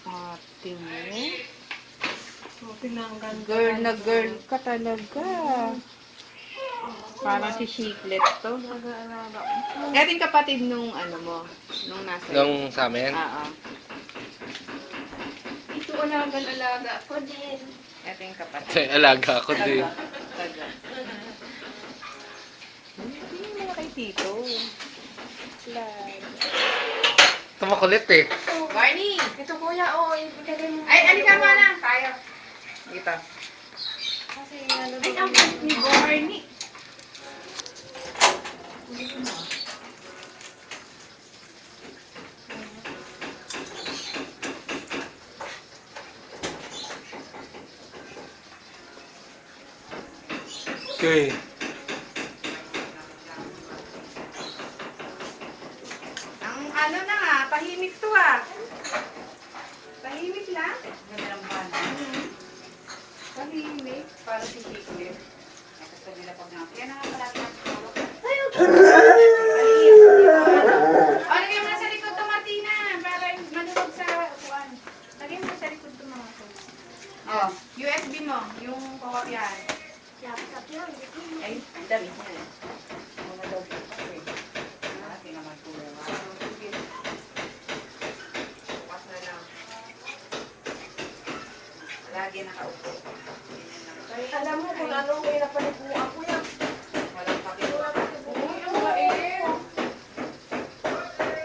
Ate mo. Oh, tinanggal ka Girl na lang. girl ka talaga. Parang si Chiclet to. Nag-aalaga. Ito yung kapatid nung ano mo, nung nasa Nung sa amin? Oo. Ito alaga ko din. Ito yung kapatid. Sa alaga ko din. Taga. Hindi mo na kay Tito. Slide. Ito makulit eh. Barney! Ito kuya, oh, ibigay mo. Ay, alika mo na! Tayo. Dito. Kasi ano Ay, ang cute ni Barney. Okay. Ang ano na nga, tahimik to ah. Tahimik lang. Tahimik. Para si Chiclet. Gusto nila pag na. Yan ang palagi ang tulog. O, lagyan mo na sa likod to, Martina. Para manunog sa upuan. Lagyan mo sa likod to, mga to. Oh, USB mo. Yung kokopyahan. Ay, ang dami niya eh. Mga daw po kasi. Naman po yung bukas na lang. Lagi nakaupo. Alam mo kung ano may napaliguan ko yan. Walang pakiwa. Uy, ang bait.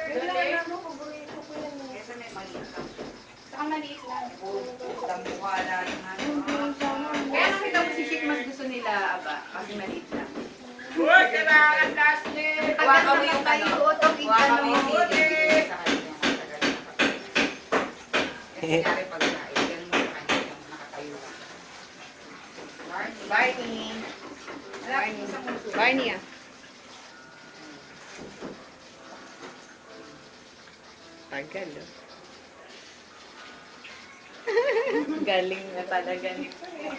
Yun lang, Galing. ano, paborito ko yan. Kesa may maliit lang. Saka maliit lang. Tambuhala yung ano. Kaya nakita ko si Chick, mas gusto nila, aba, kasi maliit lang. Uy, kailangan Dashley. Hawakan mo yung ano. Hawakan mo yung TV. Bibigay sa kanya. Matagal na kapatid. Kasi nangyari pag naigan mo sa kanya yung nakatayo lang. Barney. Barney. Barney ah. Tagal oh. Galing na talaga nito eh.